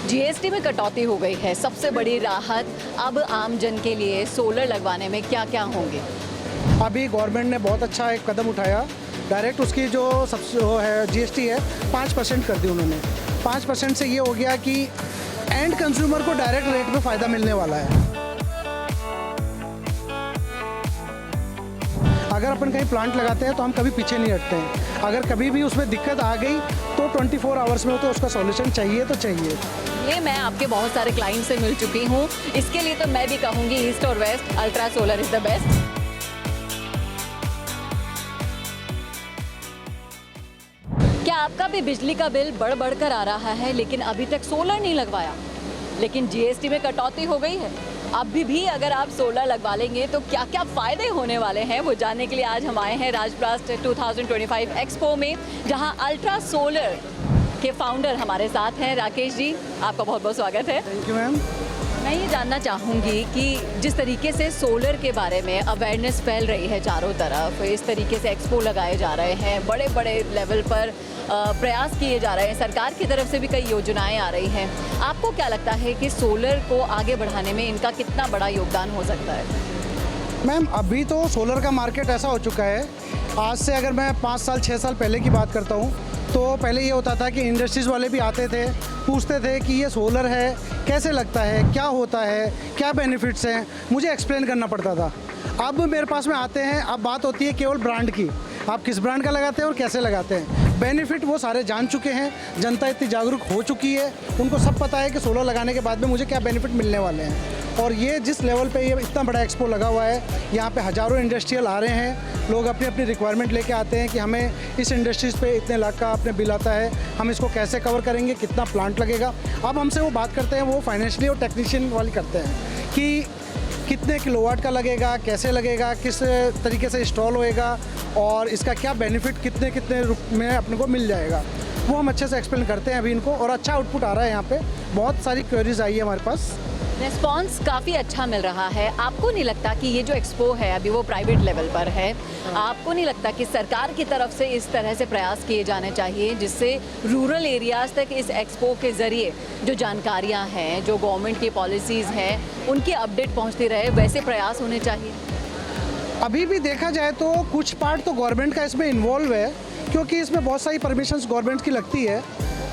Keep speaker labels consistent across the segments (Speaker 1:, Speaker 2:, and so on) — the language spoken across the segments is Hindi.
Speaker 1: जीएसटी में कटौती हो गई है। सबसे बड़ी राहत अब आम जन के लिए सोलर लगवाने में क्या क्या होंगे?
Speaker 2: अभी गवर्नमेंट ने बहुत अच्छा एक कदम उठाया। डायरेक्ट उसकी जो सबसे वो है जीएसटी है 5% कर दी उन्होंने। 5% से ये हो गया कि एंड कंज्यूमर को डायरेक्ट रेट पे फ़ायदा मिलने वाला है। अगर अपन कहीं प्लांट लगाते हैं तो हम कभी पीछे नहीं हटते हैं। अगर कभी भी उसमें दिक्कत आ गई तो 24 आवर्स में तो उसका सॉल्यूशन चाहिए तो चाहिए।
Speaker 1: ये मैं आपके बहुत सारे क्लाइंट से मिल चुकी हूँ। इसके लिए तो मैं भी कहूँगी ईस्ट और west Ultra Solar is the best. क्या आपका भी बिजली का बिल बढ़ कर आ रहा है लेकिन अभी तक सोलर नहीं लगवाया? लेकिन जीएसटी में कटौती हो गई है। अभी भी अगर आप सोलर लगवा लेंगे तो क्या क्या फ़ायदे होने वाले हैं वो जानने के लिए आज हम आए हैं राजप्रास्ट 2025 एक्सपो में, जहां अल्ट्रा सोलर के फाउंडर हमारे साथ हैं। राकेश जी, आपका बहुत बहुत स्वागत है।
Speaker 2: Thank you ma'am.
Speaker 1: मैं ये जानना चाहूँगी कि जिस तरीके से सोलर के बारे में अवेयरनेस फैल रही है चारों तरफ, इस तरीके से एक्सपो लगाए जा रहे हैं, बड़े बड़े लेवल पर प्रयास किए जा रहे हैं, सरकार की तरफ से भी कई योजनाएं आ रही हैं। आपको क्या लगता है कि सोलर को आगे बढ़ाने में इनका कितना बड़ा योगदान हो सकता है?
Speaker 2: मैम अभी तो सोलर का मार्केट ऐसा हो चुका है, आज से अगर मैं 5 साल 6 साल पहले की बात करता हूँ तो पहले ये होता था कि इंडस्ट्रीज़ वाले भी आते थे, पूछते थे कि ये सोलर है, कैसे लगता है, क्या होता है, क्या बेनिफिट्स हैं, मुझे एक्सप्लेन करना पड़ता था। अब मेरे पास में आते हैं, अब बात होती है केवल ब्रांड की, आप किस ब्रांड का लगाते हैं और कैसे लगाते हैं। बेनिफिट वो सारे जान चुके हैं, जनता इतनी जागरूक हो चुकी है, उनको सब पता है कि सोलर लगाने के बाद में मुझे क्या बेनिफिट मिलने वाले हैं। और ये जिस लेवल पे ये इतना बड़ा एक्सपो लगा हुआ है, यहाँ पे हज़ारों इंडस्ट्रियल आ रहे हैं, लोग अपनी अपनी रिक्वायरमेंट लेके आते हैं कि हमें इस इंडस्ट्रीज़ पे इतने लाख का अपने बिल आता है, हम इसको कैसे कवर करेंगे, कितना प्लांट लगेगा। अब हमसे वो बात करते हैं, वो फाइनेंशियली और टेक्नीशियन वाली करते हैं कि कितने किलोवाट का लगेगा, कैसे लगेगा, किस तरीके से इंस्टॉल होएगा और इसका क्या बेनिफिट कितने कितने में अपने को मिल जाएगा, वो हम अच्छे से एक्सप्लेन करते हैं अभी इनको। और अच्छा आउटपुट आ रहा है, यहाँ पे बहुत सारी क्वेरीज आई है हमारे पास,
Speaker 1: रिस्पॉन्स काफ़ी अच्छा मिल रहा है। आपको नहीं लगता कि ये जो एक्सपो है अभी वो प्राइवेट लेवल पर है, आपको नहीं लगता कि सरकार की तरफ से इस तरह से प्रयास किए जाने चाहिए जिससे रूरल एरियाज़ तक इस एक्सपो के ज़रिए जो जानकारियाँ हैं, जो गवर्नमेंट की पॉलिसीज़ हैं, उनकी अपडेट पहुँचती रहे, वैसे प्रयास होने चाहिए?
Speaker 2: अभी भी देखा जाए तो कुछ पार्ट तो गवर्नमेंट का इसमें इन्वॉल्व है, क्योंकि इसमें बहुत सारी परमिशंस गवर्नमेंट की लगती है।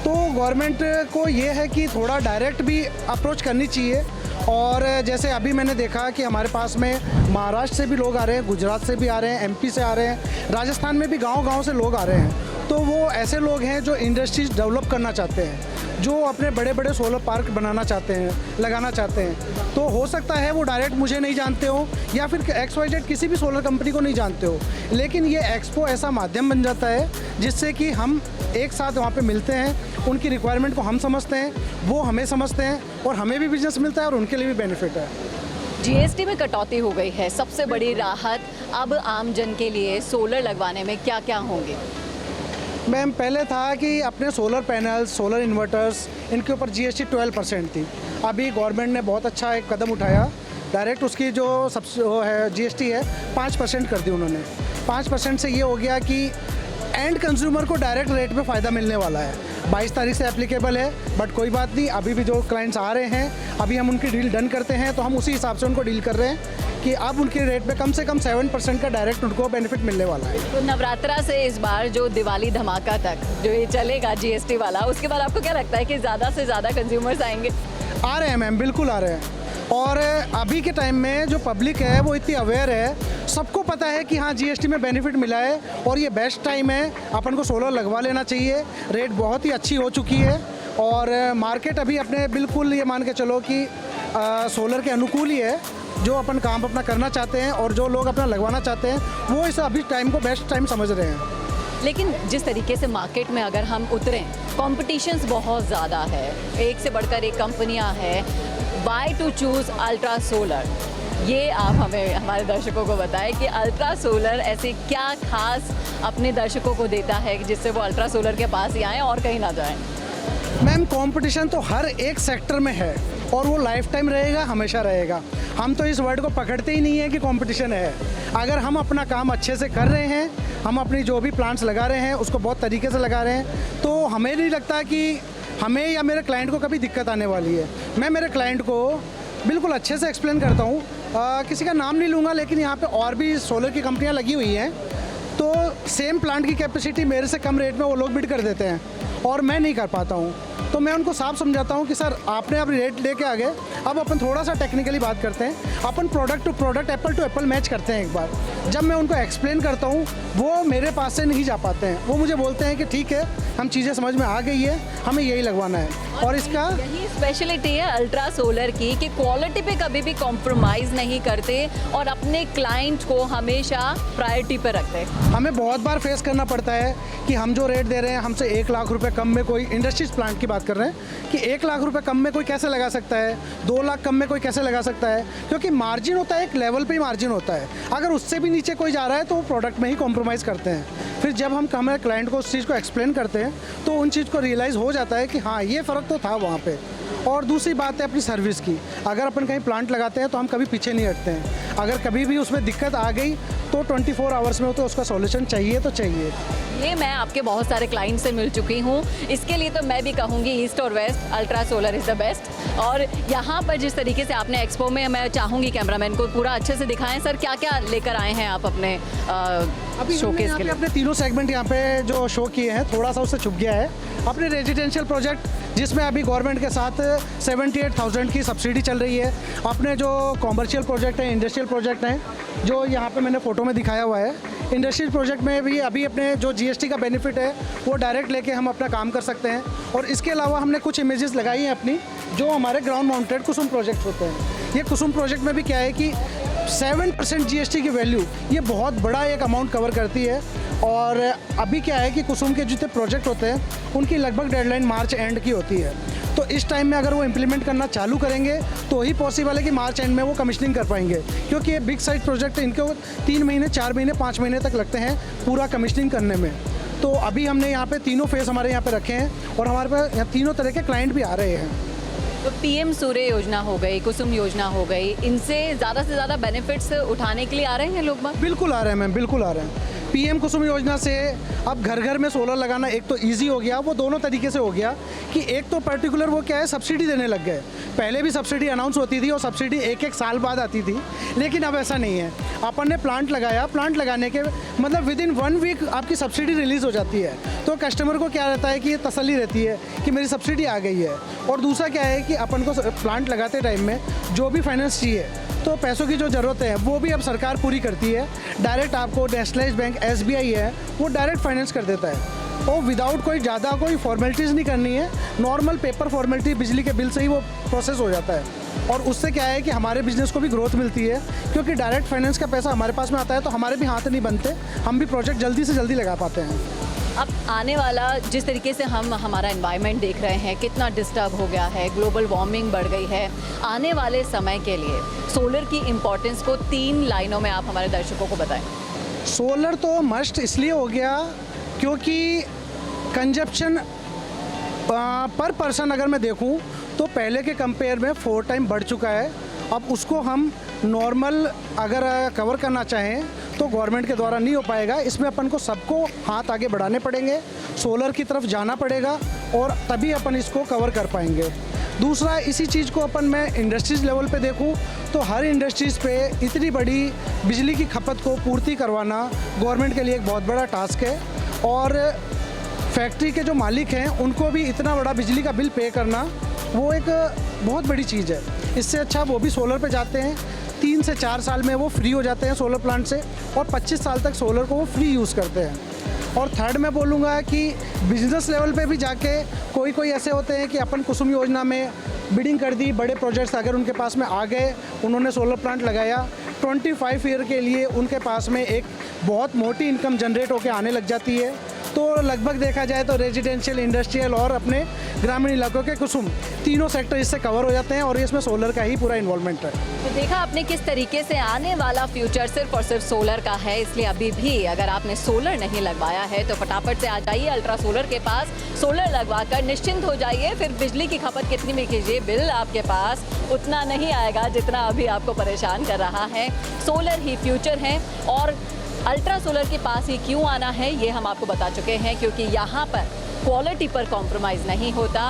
Speaker 2: तो गवर्नमेंट को ये है कि थोड़ा डायरेक्ट भी अप्रोच करनी चाहिए। और जैसे अभी मैंने देखा कि हमारे पास में महाराष्ट्र से भी लोग आ रहे हैं, गुजरात से भी आ रहे हैं, एमपी से आ रहे हैं, राजस्थान में भी गांव-गांव से लोग आ रहे हैं। तो वो ऐसे लोग हैं जो इंडस्ट्रीज डेवलप करना चाहते हैं, जो अपने बड़े बड़े सोलर पार्क बनाना चाहते हैं, लगाना चाहते हैं। तो हो सकता है वो डायरेक्ट मुझे नहीं जानते हो या फिर XYZ किसी भी सोलर कंपनी को नहीं जानते हो, लेकिन ये एक्सपो ऐसा माध्यम बन जाता है जिससे कि हम एक साथ वहाँ पे मिलते हैं, उनकी रिक्वायरमेंट को हम समझते हैं, वो हमें समझते हैं और हमें भी बिजनेस मिलता है और उनके लिए भी बेनिफिट है।
Speaker 1: जीएसटी में कटौती हो गई है। सबसे बड़ी राहत अब आम जन के लिए सोलर लगवाने में क्या क्या होंगे?
Speaker 2: मैम पहले था कि अपने सोलर पैनल्स, सोलर इन्वर्टर्स, इनके ऊपर जीएसटी 12% थी। अभी गवर्नमेंट ने बहुत अच्छा एक कदम उठाया, डायरेक्ट उसकी जो सबसे वो है जीएसटी है 5% कर दी उन्होंने। 5% से ये हो गया कि एंड कंज्यूमर को डायरेक्ट रेट पे फ़ायदा मिलने वाला है। 22 तारीख से एप्लीकेबल है, बट कोई बात नहीं, अभी भी जो क्लाइंट्स आ रहे हैं, अभी हम उनकी डील डन करते हैं तो हम उसी हिसाब से उनको डील कर रहे हैं कि अब उनके रेट पे कम से कम 7% का डायरेक्ट उनको बेनिफिट मिलने वाला है।
Speaker 1: तो नवरात्रा से इस बार जो दिवाली धमाका तक जो ये चलेगा जीएसटी वाला, उसके बाद आपको क्या लगता है कि ज़्यादा से ज़्यादा कंज्यूमर्स आएंगे?
Speaker 2: आ रहे हैं मैम, बिल्कुल आ रहे हैं। और अभी के टाइम में जो पब्लिक है वो इतनी अवेयर है, सबको पता है कि हाँ जीएसटी में बेनिफिट मिला है और ये बेस्ट टाइम है, अपन को सोलर लगवा लेना चाहिए। रेट बहुत ही अच्छी हो चुकी है और मार्केट अभी अपने बिल्कुल ये मान के चलो कि सोलर के अनुकूल ही है। जो अपन काम अपना करना चाहते हैं और जो लोग अपना लगवाना चाहते हैं वो इस अभी टाइम को बेस्ट टाइम समझ रहे हैं।
Speaker 1: लेकिन जिस तरीके से मार्केट में अगर हम उतरें, कॉम्पिटिशन्स बहुत ज़्यादा है, एक से बढ़कर एक कंपनियां हैं। Why to choose Ultra Solar, ये आप हमें हमारे दर्शकों को बताएं कि अल्ट्रा सोलर ऐसे क्या खास अपने दर्शकों को देता है कि जिससे वो अल्ट्रा सोलर के पास ही आएँ और कहीं ना जाएं?
Speaker 2: मैम कंपटीशन तो हर एक सेक्टर में है और वो लाइफ टाइम रहेगा, हमेशा रहेगा। हम तो इस वर्ड को पकड़ते ही नहीं है कि कंपटीशन है। अगर हम अपना काम अच्छे से कर रहे हैं, हम अपनी जो भी प्लांट्स लगा रहे हैं उसको बहुत तरीके से लगा रहे हैं, तो हमें नहीं लगता कि हमें या मेरे क्लाइंट को कभी दिक्कत आने वाली है। मैं मेरे क्लाइंट को बिल्कुल अच्छे से एक्सप्लेन करता हूँ। किसी का नाम नहीं लूँगा, लेकिन यहाँ पे और भी सोलर की कंपनियाँ लगी हुई हैं, तो सेम प्लांट की कैपेसिटी मेरे से कम रेट में वो लोग बिड कर देते हैं और मैं नहीं कर पाता हूँ। तो मैं उनको साफ समझाता हूँ कि सर आपने अब रेट लेके आ गए, अब अपन थोड़ा सा टेक्निकली बात करते हैं, अपन product to product apple to apple match करते हैं एक बार। जब मैं उनको एक्सप्लेन करता हूँ वो मेरे पास से नहीं जा पाते हैं, वो मुझे बोलते हैं कि ठीक है हम चीज़ें समझ में आ गई है, हमें यही लगवाना है। और इसका
Speaker 1: यही स्पेशलिटी है अल्ट्रा सोलर की कि क्वालिटी पे कभी भी कॉम्प्रोमाइज़ नहीं करते और अपने क्लाइंट को हमेशा प्रायोरिटी पे रखते हैं।
Speaker 2: हमें बहुत बार फेस करना पड़ता है कि हम जो रेट दे रहे हैं हमसे 1 लाख रुपए कम में कोई इंडस्ट्रीज प्लांट की बात कर रहे हैं कि 1 लाख रुपए कम में कोई कैसे लगा सकता है, 2 लाख कम में कोई कैसे लगा सकता है, क्योंकि मार्जिन होता है, एक लेवल पे ही मार्जिन होता है। अगर उससे भी नीचे कोई जा रहा है तो वो प्रोडक्ट में ही कॉम्प्रोमाइज़ करते हैं। फिर जब हम हमारे क्लाइंट को उस चीज़ को एक्सप्लेन करते हैं तो उन चीज़ को रियलाइज़ हो जाता है कि हाँ ये फ़र्क तो था वहाँ पे। और दूसरी बात है अपनी सर्विस की। अगर अपन कहीं प्लांट लगाते हैं तो हम कभी पीछे नहीं हटते हैं। अगर कभी भी उसमें दिक्कत आ गई तो 24 आवर्स में तो उसका सॉल्यूशन चाहिए तो चाहिए।
Speaker 1: ये मैं आपके बहुत सारे क्लाइंट से मिल चुकी हूँ, इसके लिए तो मैं भी कहूँगी ईस्ट और west Ultra Solar is the best. और यहाँ पर जिस तरीके से आपने एक्सपो में, मैं चाहूँगी कैमरामैन को पूरा अच्छे से दिखाएं सर, क्या क्या लेकर आए हैं आप अपने
Speaker 2: अभी
Speaker 1: शोकेस के लिए।
Speaker 2: अपने तीनों सेगमेंट यहाँ पे जो शो किए हैं, थोड़ा सा उससे छुप गया है। अपने रेजिडेंशियल प्रोजेक्ट जिसमें अभी गवर्नमेंट के साथ 78,000 की सब्सिडी चल रही है। अपने जो कॉमर्शियल प्रोजेक्ट हैं, इंडस्ट्रियल प्रोजेक्ट हैं, जो यहाँ पे मैंने फ़ोटो में दिखाया हुआ है, इंडस्ट्रियल प्रोजेक्ट में भी अभी अपने जो जीएसटी का बेनिफिट है वो डायरेक्ट लेके हम अपना काम कर सकते हैं। और इसके अलावा हमने कुछ इमेजेस लगाई हैं अपनी, जो हमारे ग्राउंड माउंटेड कुसुम प्रोजेक्ट होते हैं। ये कुसुम प्रोजेक्ट में भी क्या है कि 7% जीएसटी की वैल्यू, ये बहुत बड़ा एक अमाउंट कवर करती है। और अभी क्या है कि कुसुम के जितने प्रोजेक्ट होते हैं उनकी लगभग डेडलाइन मार्च एंड की होती है। तो इस टाइम में अगर वो इम्प्लीमेंट करना चालू करेंगे तो ही पॉसिबल है कि मार्च एंड में वो कमिश्निंग कर पाएंगे, क्योंकि ये बिग साइज प्रोजेक्ट इनको 3 महीने, 4 महीने, 5 महीने तक लगते हैं पूरा कमिश्निंग करने में। तो अभी हमने यहाँ पे तीनों फेज़ हमारे यहाँ पे रखे हैं और हमारे पास यहाँ तीनों तरह के क्लाइंट भी आ रहे हैं।
Speaker 1: तो पीएम सूर्य योजना हो गई, कुसुम योजना हो गई, इनसे ज़्यादा से ज़्यादा बेनिफिट्स उठाने के लिए आ रहे हैं लोग बाग?
Speaker 2: बिल्कुल आ रहे हैं मैम, बिल्कुल आ रहे हैं। पीएम कुसुम योजना से अब घर घर में सोलर लगाना एक तो इजी हो गया, वो दोनों तरीके से हो गया कि एक तो पर्टिकुलर वो क्या है, सब्सिडी देने लग गए। पहले भी सब्सिडी अनाउंस होती थी और सब्सिडी एक साल बाद आती थी, लेकिन अब ऐसा नहीं है। अपन ने प्लांट लगाया, प्लांट लगाने के मतलब विद इन 1 वीक आपकी सब्सिडी रिलीज़ हो जाती है। तो कस्टमर को क्या रहता है कि ये तसल्ली रहती है कि मेरी सब्सिडी आ गई है। और दूसरा क्या है कि अपन को प्लांट लगाते टाइम में जो भी फाइनेंस चाहिए, तो पैसों की जो ज़रूरत है वो भी अब सरकार पूरी करती है। डायरेक्ट आपको नेशनलाइज्ड बैंक एसबीआई है वो डायरेक्ट फाइनेंस कर देता है और विदाउट कोई ज़्यादा कोई फॉर्मेलिटीज़ नहीं करनी है। नॉर्मल पेपर फॉर्मेलिटी बिजली के बिल से ही वो प्रोसेस हो जाता है। और उससे क्या है कि हमारे बिजनेस को भी ग्रोथ मिलती है, क्योंकि डायरेक्ट फाइनेंस का पैसा हमारे पास में आता है तो हमारे भी हाथ नहीं बनते, हम भी प्रोजेक्ट जल्दी से जल्दी लगा पाते हैं।
Speaker 1: अब आने वाला जिस तरीके से हम हमारा एनवायरनमेंट देख रहे हैं, कितना डिस्टर्ब हो गया है, ग्लोबल वार्मिंग बढ़ गई है, आने वाले समय के लिए सोलर की इम्पोर्टेंस को 3 लाइनों में आप हमारे दर्शकों को बताएं।
Speaker 2: सोलर तो मस्ट इसलिए हो गया क्योंकि कंजप्शन पर पर्सन अगर मैं देखूं तो पहले के कंपेयर में 4 टाइम बढ़ चुका है। अब उसको हम नॉर्मल अगर कवर करना चाहें तो गवर्नमेंट के द्वारा नहीं हो पाएगा। इसमें अपन को सबको हाथ आगे बढ़ाने पड़ेंगे, सोलर की तरफ जाना पड़ेगा और तभी अपन इसको कवर कर पाएंगे। दूसरा, इसी चीज़ को अपन मैं इंडस्ट्रीज़ लेवल पे देखूं तो हर इंडस्ट्रीज़ पे इतनी बड़ी बिजली की खपत को पूर्ति करवाना गवर्नमेंट के लिए एक बहुत बड़ा टास्क है। और फैक्ट्री के जो मालिक हैं उनको भी इतना बड़ा बिजली का बिल पे करना वो एक बहुत बड़ी चीज़ है। इससे अच्छा वो भी सोलर पे जाते हैं, 3 से 4 साल में वो फ्री हो जाते हैं सोलर प्लांट से और 25 साल तक सोलर को वो फ्री यूज़ करते हैं। और थर्ड मैं बोलूँगा कि बिजनेस लेवल पे भी जाके कोई ऐसे होते हैं कि अपन कुसुम योजना में बिडिंग कर दी, बड़े प्रोजेक्ट्स अगर उनके पास में आ गए, उन्होंने सोलर प्लांट लगाया, 25 ईयर के लिए उनके पास में एक बहुत मोटी इनकम जनरेट होकर आने लग जाती है। तो लगभग देखा जाए तो रेजिडेंशियल, इंडस्ट्रियल और अपने ग्रामीण इलाकों के कुसुम तीनों सेक्टर इससे कवर हो जाते हैं और इसमें सोलर का ही पूरा इन्वॉल्वमेंट है।
Speaker 1: तो देखा आपने किस तरीके से आने वाला फ्यूचर सिर्फ और सिर्फ सोलर का है। इसलिए अभी भी अगर आपने सोलर नहीं लगवाया है तो फटाफट से आ जाइए अल्ट्रा सोलर के पास, सोलर लगवाकर निश्चिंत हो जाइए। फिर बिजली की खपत कितनी भी कीजिए, बिल आपके पास उतना नहीं आएगा जितना अभी आपको परेशान कर रहा है। सोलर ही फ्यूचर है और अल्ट्रा सोलर के पास ही क्यों आना है ये हम आपको बता चुके हैं, क्योंकि यहाँ पर क्वालिटी पर कॉम्प्रोमाइज़ नहीं होता,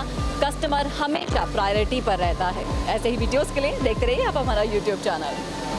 Speaker 1: कस्टमर हमेशा प्रायोरिटी पर रहता है। ऐसे ही वीडियोस के लिए देखते रहिए आप हमारा यूट्यूब चैनल।